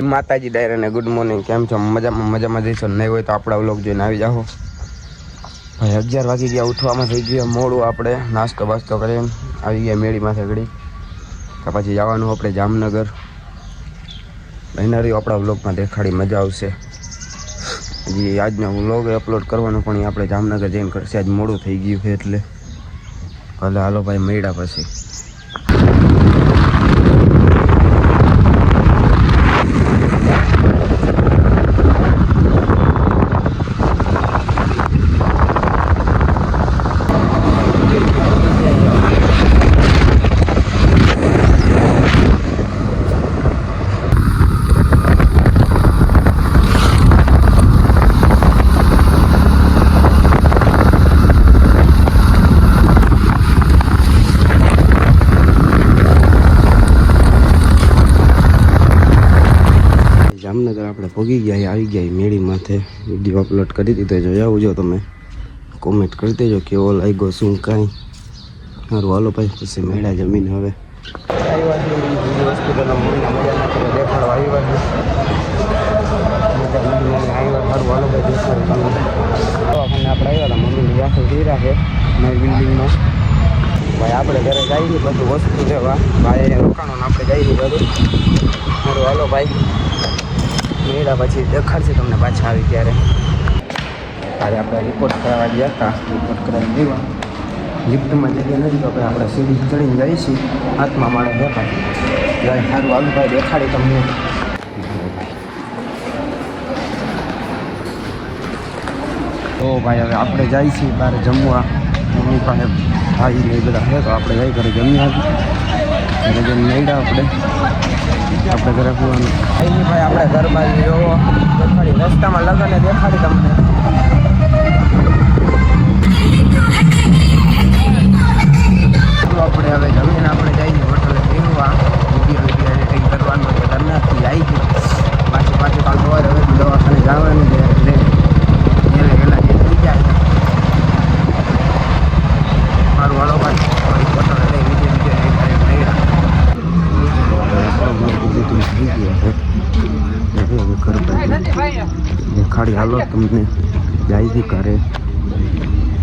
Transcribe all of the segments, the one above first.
માતાજી ડાયર અને good morning. કેમ છો? મજામાં જઈશો? નહીં હોય તો આપણા વ્લોગ જોઈને આવી જાઓ. ભાઈ 11 વાગી ગયા, ઉઠવામાં થઈ ગયું મોડું. આપણે નાસ્તો બાસ્તો કરીને આવી ગયા મેળીમાંથી ઘડી. તો પછી જવાનું આપણે જામનગર. બહેનારી આપણા વ્લોગમાં દેખાડી મજા આવશે. હજી આજનો વ્લોગ અપલોડ કરવાનો પણ આપણે જામનગર જઈને કરશે. આજ મોડું થઈ ગયું છે એટલે ભલે હાલો ભાઈ મળ્યા પછી. જામનગર આપણે પહોંચી ગયા, આવી ગયા મેળી માથે. વિડીયો અપલોડ કરી દીધો, જોઈ આવજો તમે. કોમેન્ટ કરી દેજો કેવો લાગ્યો, શું કાંઈ. સારું હાલો ભાઈ, પછી મેળા જમીન હવે હોસ્પિટલના મમ્મીના મજાના દેખાડવા આવ્યા છે. સારું હાલો ભાઈ, દવાખાને આપણે આવ્યા હતા. મમ્મીની દાખલ થઈ રહ્યા છે મારી બિલ્ડિંગમાં. ભાઈ આપણે ઘરે જઈએ બધું વસ્તુ લેવા. ભાઈ રોકાણો આપણે જઈએ બધું. સારું હાલો ભાઈ, મેળા પછી દેખાડશે તમને પાછા આવી ત્યારે. આજે આપણે રિપોર્ટ કરાવવા ગયા હતા. રિપોર્ટ કરાવી દેવા લિફ્ટમાં જગ્યા નથી તો આપણે સીડી ચડીને જઈશું. હાથમાં માળે દેખાય જાય. સારું હાલું ભાઈ, દેખાડી તમને. તો ભાઈ હવે આપણે જઈએ છીએ બહાર જમવા. મમ્મી પાસે ભાઈ ને બધા છે તો આપણે જઈ ઘરે જમી આવી. ઘરે જઈને મેળા આપણે ઘરે પૂવાનું અહીં ભાઈ. આપણે ઘર બાજુ જોવો દેખાડી, રસ્તામાં લગન દેખાડી તમને. આપણે હવે જમીન આપણે જઈએ હોટલે પીવા. વિડીયો એડિટિંગ કરવાનું છે. ઘરનાથી આવી ગયું પાછું કાલ સવારે હવે દવાખાને જવાનું છે એટલે વહેલા જે થઈ જાય. મારું વાળો ભાઈ હોટલે લઈ વિડીયો દેખાડી હાલો તમને. જાય છે ઘરે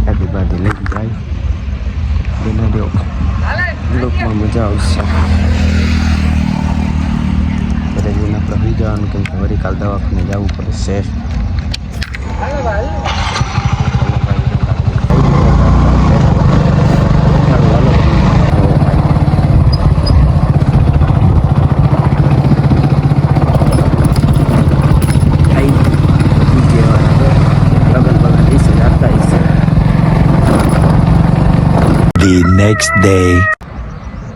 આધી બાધી લઈ જાય. બેના દો લોકોમાં મજા આવશે. ઘરે જઈને આપણે હોઈ જવાનું, કેમ કે વળી કાલ દવાખાને જવું પડશે. Next day.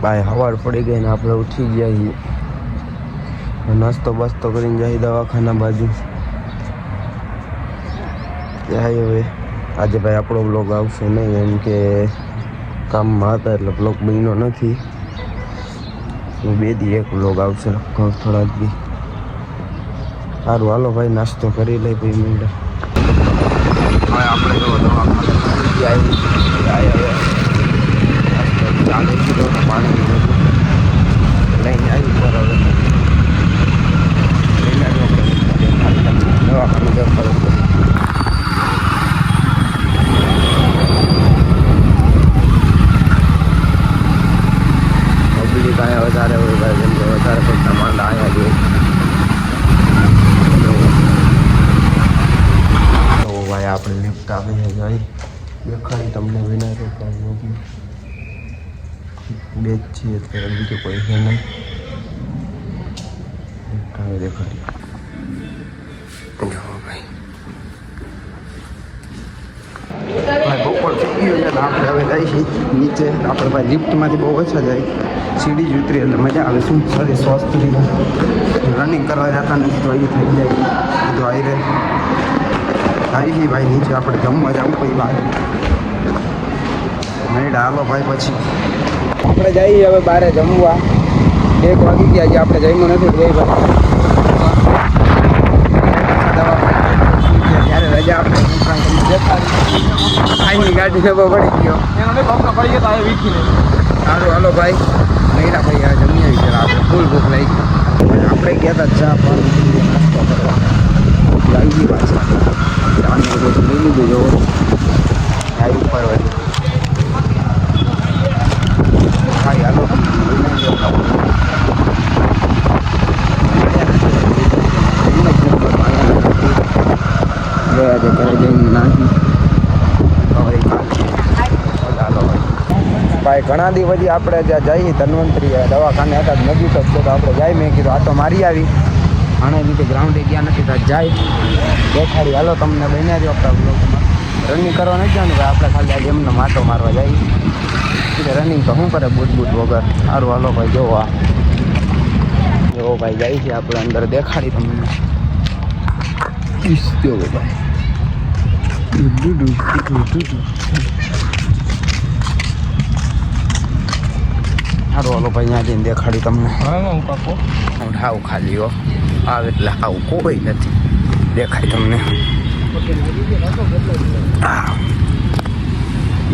ભાઈ સવાર પડી ગઈ ને આપણે ઉઠી ગયા છીએ. નાસ્તો બાસ્તો કરીને જાય દવાખાના બાજુ. જાય હવે આજે ભાઈ આપણો બ્લોગ આવશે નહીં, એમ કે કામમાં હતા એટલે બ્લોગ બન્યો નથી. બે દી એક બ્લોગ આવશે થોડા જ બી. સારું હાલો ભાઈ, નાસ્તો કરી લઈ પછી મળ્યા. ભાઈ આપણે તો દવાખાના આવી ચાલે કિલો પાણી લઈને આવી બરાબર લઈને દવાખાનું દેખાડો. પબ્લિક અહીંયા વધારે હોય ભાઈ, જેમ કે વધારે પડતા માંડા આવ્યા જોઈએ. તો ભાઈ આપણે લિફ્ટ આવી જાય દેખાડી તમને વિના રોકાય બે જ છીએ અત્યારે, બીજું કોઈ છે નહીં. દેખાડી ભાઈ બપોર થઈ ગયું છે. આપણે હવે જઈશું નીચે. આપણે ભાઈ લિફ્ટમાંથી બહુ ઓછા જાય, સીડી જ ઉતરી એટલે મજા આવે. શું શરીર સ્વસ્થ રહે. રનિંગ કરવા જતા નથી તો એ થઈ જાય બધું આવી રહે. આવી ભાઈ નીચે આપણે જમવા જવું પછી બહાર મેળા હાલો ભાઈ. પછી આપણે જઈએ હવે બહાર જમવા. 1 વાગી ગયા, જે આપણે જમ્યું નથી ગઈ ભાઈ. ત્યારે રજા આપણે આઈની ગાડી જવા પડી ગયો. સારું હાલો ભાઈ, મેળા ભાઈ આ જમી આવી. આપણે ફૂલ ભૂખ લાગી. આપણે ગયા હતા ચા પાણી નાસ્તો કરવા આવી ગઈ પાછા ચાને બધું લઈ લીધું જો આવી ઉપર હોય ખાઈ હાલો ગયા છે ઘરે જઈને નાખી ભાઈ ઘણા દી પછી આપણે જ્યાં જઈએ ધન્વંતરી દવાખાને હતા નજીક જ છે તો આપણે જાય મેં કીધું આ તો મારી આવી આને લીધે ગ્રાઉન્ડે ગયા નથી તો જાય દેખાડી હાલો તમને બન્યા રહ્યો આપણા બ્લોગમાં રનિંગ કરવા નથી જવાનું ભાઈ આપણે ખાલી આજે એમને માટો મારવા જઈએ એટલે રનિંગ તો શું કરે બૂટ વગર સારું હાલો ભાઈ જોવો જોવો ભાઈ જાય છે આપણે અંદર દેખાડી તમને ભાઈ સારું હાલો ભાઈ ત્યાં જઈને દેખાડી તમને હું હાવ ખાલી હો આવે એટલે હાવ કોઈ નથી દેખાય તમને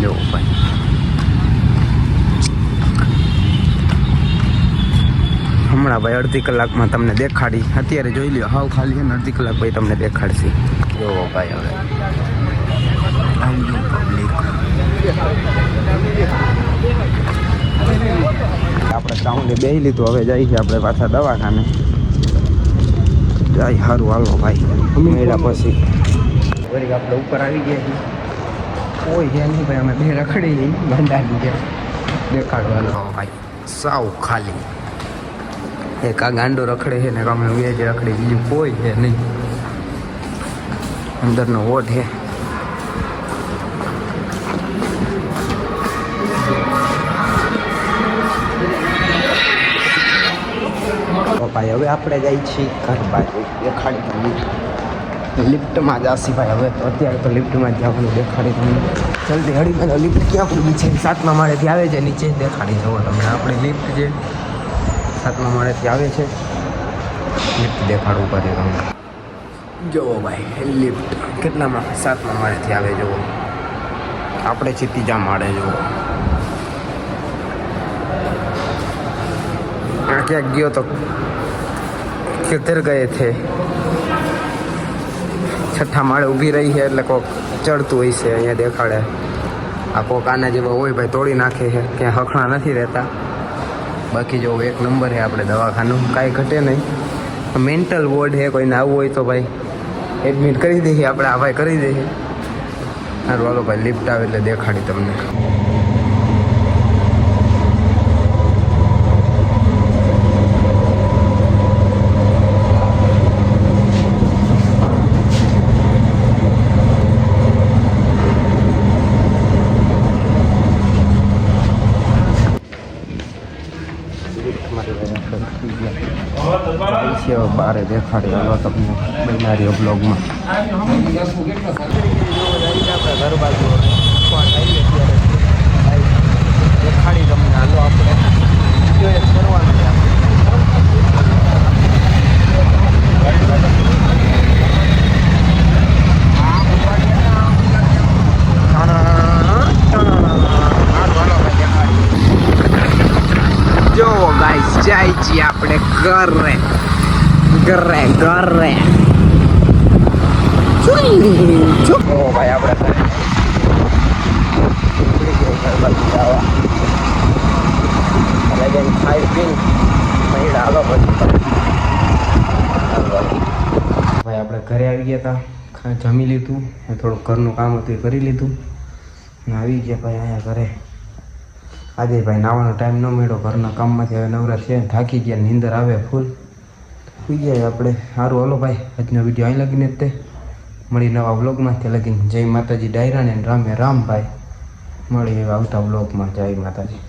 જો ભાઈ હમણાં ભાઈ અડધી કલાકમાં તમને દેખાડી અત્યારે જોઈ લ્યો હાવ ખાલી છે ને અડધી કલાક ભાઈ તમને દેખાડશે જો ભાઈ હવે આપણે સાઉન્ડે બેસી લીધું હવે જાય છે આપણે પાછા દવાખાને જાય સારું હાલો ભાઈ મેળા પછી વળી આપણે ઉપર આવી ગયા છીએ કોઈ છે નહીં ભાઈ અમે બે રખડી જઈ બંધાની છે દેખાડવા ભાઈ સાવ ખાલી એક આ ગાંડો રખડે છે ને અમે બે જ રખડી બીજું કોઈ છે નહીં અંદરનો વોટ છે ભાઈ હવે આપણે જઈએ છીએ ઘર બાજુ દેખાડી તમને લિફ્ટમાં જાસી ભાઈ હવે તો અત્યારે તો લિફ્ટમાં જ જવાનું દેખાડી તમને જલ્દી હળી લિફ્ટ ક્યાં પૂરી છે 7મા માળેથી આવે છે નીચે દેખાડી જવો તમને આપણે લિફ્ટ જે 7મા માળેથી આવે છે લિફ્ટ દેખાડવું પડે તમને જુઓ ભાઈ લિફ્ટ કેટલામાં 7મા માળેથી આવે જુઓ આપણે છે 3જા માળે જુઓ આ ક્યાંક ગયો તો किधर गए थे 6ठा माળે ઊભી રહી છે એટલે કોક ચડતું હોય છે અહીંયા દેખાડે આ કોક આના જેવા હોય ભાઈ તોડી નાખે છે ક્યાં હખણા નથી રહેતા બાકી જો 1 નંબર છે આપણે દવાખાનું કાંઈ ઘટે નહીં મેન્ટલ વોર્ડ છે કોઈને આવવું હોય તો ભાઈ એડમિટ કરી દઈએ આપણે આ ભાઈ કરી દઈએ સારું હાલો ભાઈ લિફ્ટ આવે એટલે દેખાડી તમને બારે દેખાડી હાલો તમને બનારીઓ બ્લોગમાં ઘર બાજુ દેખાડી તમને હાલો આપણે કરવાનું જો ગાઈસ જાય છીએ આપણે ઘરે ઘરે ઘરે ઓ ભાઈ આપણે ખાઈ પી હાલો ભાઈ આપણે ઘરે આવી ગયા હતા જમી લીધું થોડુંક ઘરનું કામ હતું એ કરી લીધું ને આવી ગયા ભાઈ અહીંયા ઘરે આજે ભાઈ નાવાનો ટાઈમ ન મળ્યો ઘરના કામમાંથી હવે નવરા છે થાકી ગયા નીંદર આવે ફૂલ સુઈ જાય આપણે સારું હાલો ભાઈ આજનો વિડીયો અહીં લગીને જ તે મળી નવા વ્લોગમાં ત્યાં લગીને જય માતાજી ડાયરાને રામે રામ ભાઈ મળી આવતા વ્લોગમાં જય માતાજી